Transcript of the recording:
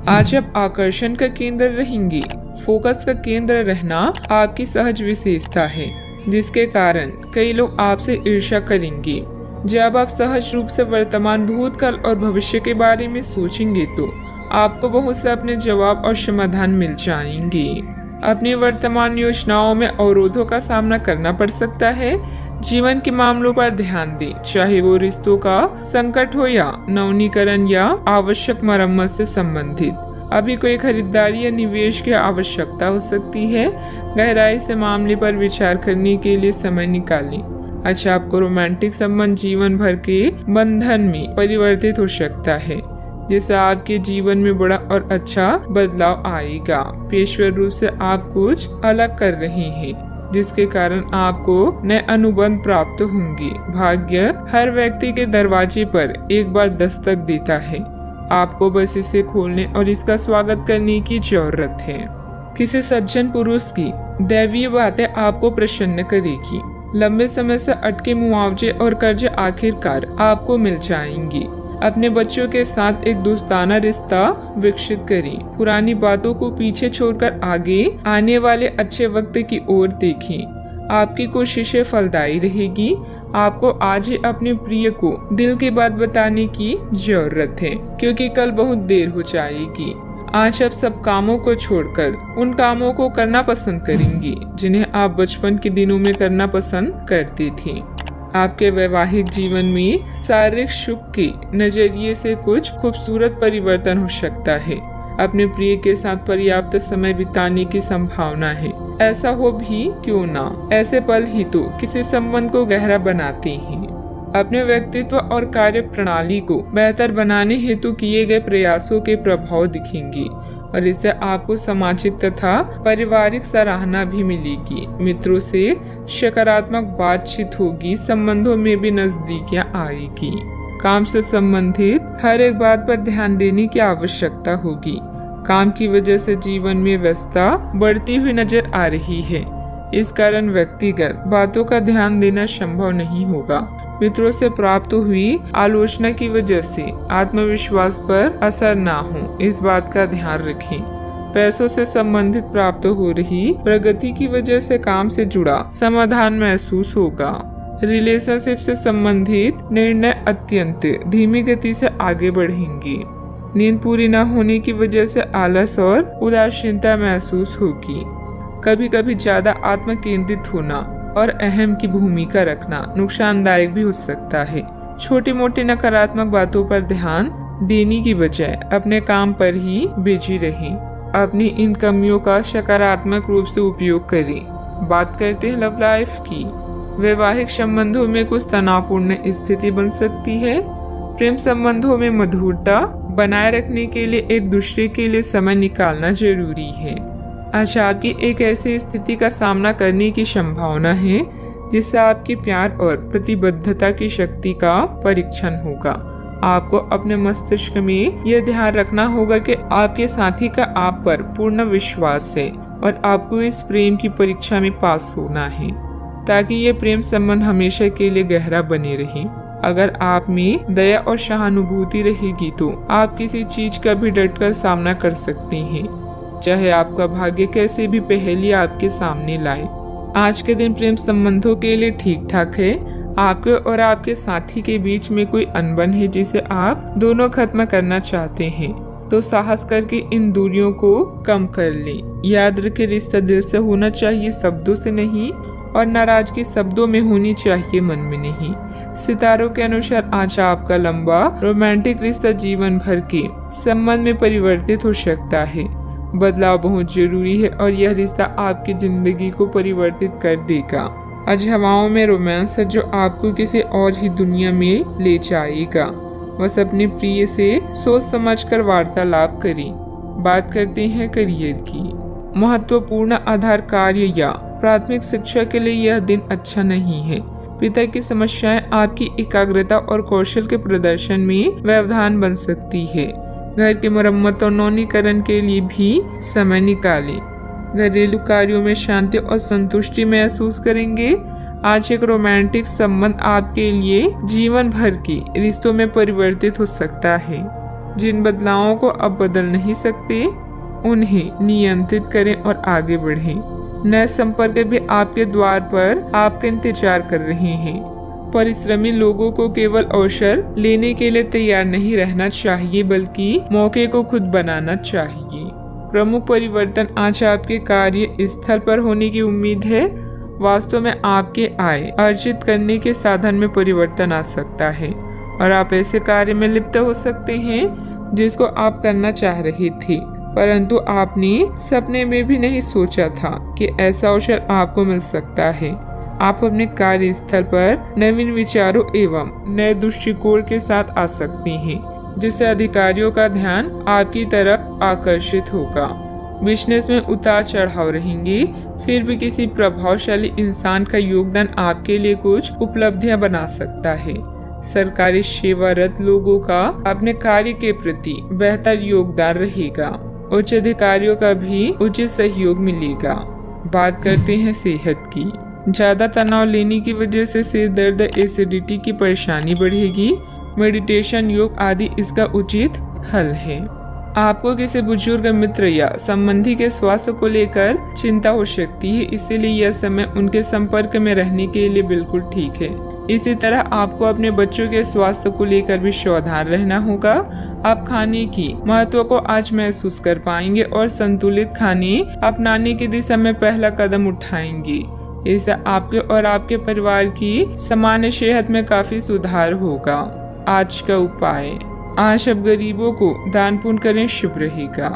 आज आप आकर्षण का केंद्र रहेंगी। फोकस का केंद्र रहना आपकी सहज विशेषता है, जिसके कारण कई लोग आपसे ईर्ष्या करेंगे। जब आप सहज रूप से वर्तमान, भूतकाल और भविष्य के बारे में सोचेंगे तो आपको बहुत से अपने जवाब और समाधान मिल जाएंगे। अपनी वर्तमान योजनाओं में अवरोधों का सामना करना पड़ सकता है। जीवन के मामलों पर ध्यान दें, चाहे वो रिश्तों का संकट हो या नवीनीकरण या आवश्यक मरम्मत से संबंधित। अभी कोई खरीदारी या निवेश की आवश्यकता हो सकती है। गहराई से मामले पर विचार करने के लिए समय निकालें। अच्छा, आपको रोमांटिक संबंध जीवन भर के बंधन में परिवर्तित हो सकता है, जिससे आपके जीवन में बड़ा और अच्छा बदलाव आएगा। पेशेवर रूप से आप कुछ अलग कर रहे हैं, जिसके कारण आपको नए अनुबंध प्राप्त होंगे। भाग्य हर व्यक्ति के दरवाजे पर एक बार दस्तक देता है। आपको बस इसे खोलने और इसका स्वागत करने की जरूरत है। किसी सज्जन पुरुष की दैवीय बातें आपको प्रसन्न करेगी। लंबे समय से अटके मुआवजे और कर्ज आखिरकार आपको मिल जाएंगे। अपने बच्चों के साथ एक दोस्ताना रिश्ता विकसित करें। पुरानी बातों को पीछे छोड़कर आगे आने वाले अच्छे वक्त की ओर देखें। आपकी कोशिशें फलदायी रहेगी। आपको आज ही अपने प्रिय को दिल की बात बताने की जरूरत है, क्योंकि कल बहुत देर हो जाएगी। आज आप सब कामों को छोड़कर उन कामों को करना पसंद करेंगी जिन्हें आप बचपन के दिनों में करना पसंद करती थी। आपके वैवाहिक जीवन में शारीरिक सुख के नजरिए से कुछ खूबसूरत परिवर्तन हो सकता है। अपने प्रिय के साथ पर्याप्त समय बिताने की संभावना है। ऐसा हो भी क्यों ना, ऐसे पल ही तो किसी संबंध को गहरा बनाते हैं। अपने व्यक्तित्व और कार्य प्रणाली को बेहतर बनाने हेतु किए गए प्रयासों के प्रभाव दिखेंगे और इससे आपको सामाजिक तथा पारिवारिक सराहना भी मिलेगी। मित्रों से सकारात्मक बातचीत होगी। संबंधों में भी नजदीकियां आएगी। काम से संबंधित हर एक बात पर ध्यान देने की आवश्यकता होगी। काम की वजह से जीवन में व्यस्तता बढ़ती हुई नजर आ रही है। इस कारण व्यक्तिगत बातों का ध्यान देना संभव नहीं होगा। मित्रों से प्राप्त हुई आलोचना की वजह से आत्मविश्वास पर असर ना हो, इस बात का ध्यान रखें। पैसों से संबंधित प्राप्त हो रही प्रगति की वजह से काम से जुड़ा समाधान महसूस होगा। रिलेशनशिप से संबंधित निर्णय अत्यंत धीमी गति से आगे बढ़ेंगे। नींद पूरी न होने की वजह से आलस और उदासीनता महसूस होगी। कभी कभी ज्यादा आत्म केंद्रित होना और अहम की भूमिका रखना नुकसानदायक भी हो सकता है। छोटी मोटी नकारात्मक बातों पर ध्यान देने की बजाय अपने काम पर ही बिजी रहें। अपनी इन कमियों का सकारात्मक रूप से उपयोग करें। बात करते हैं लव लाइफ की। वैवाहिक संबंधों में कुछ तनावपूर्ण स्थिति बन सकती है। प्रेम संबंधों में मधुरता बनाए रखने के लिए एक दूसरे के लिए समय निकालना जरूरी है। आज आपकी एक ऐसी स्थिति का सामना करने की संभावना है जिससे आपके प्यार और प्रतिबद्धता की शक्ति का परीक्षण होगा। आपको अपने मस्तिष्क में यह ध्यान रखना होगा कि आपके साथी का आप पर पूर्ण विश्वास है और आपको इस प्रेम की परीक्षा में पास होना है ताकि ये प्रेम संबंध हमेशा के लिए गहरा बने रहे। अगर आप में दया और सहानुभूति रहेगी तो आप किसी चीज का भी डटकर सामना कर सकते हैं, चाहे आपका भाग्य कैसे भी पहेली आपके सामने लाए। आज के दिन प्रेम संबंधों के लिए ठीक ठाक है। आपके और आपके साथी के बीच में कोई अनबन है जिसे आप दोनों खत्म करना चाहते हैं, तो साहस करके इन दूरियों को कम कर लें। याद रखें, रिश्ता दिल से होना चाहिए, शब्दों से नहीं, और नाराजगी शब्दों में होनी चाहिए, मन में नहीं। सितारों के अनुसार आज आपका लंबा रोमांटिक रिश्ता जीवन भर के संबंध में परिवर्तित हो सकता है। बदलाव बहुत जरूरी है और यह रिश्ता आपकी जिंदगी को परिवर्तित कर देगा। आज हवाओं में रोमांस है जो आपको किसी और ही दुनिया में ले जाएगा। बस अपने प्रिय से सोच समझकर वार्तालाप करें। बात करते हैं करियर की। महत्वपूर्ण आधार कार्य या प्राथमिक शिक्षा के लिए यह दिन अच्छा नहीं है। पिता की समस्याएं आपकी एकाग्रता और कौशल के प्रदर्शन में व्यवधान बन सकती है। घर की मरम्मत और नवीनीकरण के लिए भी समय निकालें। घरेलू कार्यों में शांति और संतुष्टि महसूस करेंगे। आज एक रोमांटिक संबंध आपके लिए जीवन भर के रिश्तों में परिवर्तित हो सकता है। जिन बदलावों को अब बदल नहीं सकते उन्हें नियंत्रित करें और आगे बढ़ें। नए संपर्क भी आपके द्वार पर आपका इंतजार कर रहे हैं। परिश्रमी लोगों को केवल अवसर लेने के लिए तैयार नहीं रहना चाहिए, बल्कि मौके को खुद बनाना चाहिए। प्रमुख परिवर्तन आज आपके कार्य स्थल पर होने की उम्मीद है। वास्तव में आपके आय अर्जित करने के साधन में परिवर्तन आ सकता है और आप ऐसे कार्य में लिप्त हो सकते हैं जिसको आप करना चाह रहे थे, परंतु आपने सपने में भी नहीं सोचा था कि ऐसा अवसर आपको मिल सकता है। आप अपने कार्य स्थल पर नवीन विचारों एवं नए दृष्टिकोण के साथ आ सकते हैं, जिससे अधिकारियों का ध्यान आपकी तरफ आकर्षित होगा। बिजनेस में उतार चढ़ाव रहेंगे, फिर भी किसी प्रभावशाली इंसान का योगदान आपके लिए कुछ उपलब्धियां बना सकता है। सरकारी सेवारत लोगों का अपने कार्य के प्रति बेहतर योगदान रहेगा। उच्च अधिकारियों का भी उचित सहयोग मिलेगा। बात करते हैं सेहत की। ज्यादा तनाव लेने की वजह से सिर दर्द, एसिडिटी की परेशानी बढ़ेगी। मेडिटेशन, योग आदि इसका उचित हल है। आपको किसी बुजुर्ग मित्र या संबंधी के स्वास्थ्य को लेकर चिंता हो सकती है, इसीलिए यह समय उनके संपर्क में रहने के लिए बिल्कुल ठीक है। इसी तरह आपको अपने बच्चों के स्वास्थ्य को लेकर भी सावधान रहना होगा। आप खाने की महत्व को आज महसूस कर पाएंगे और संतुलित खाने अपनाने की दिशा में पहला कदम उठाएंगे। इससे आपके और आपके परिवार की सामान्य सेहत में काफी सुधार होगा। आज का उपाय, आज अब गरीबों को दान पुण्य करें, शुभ रहेगा।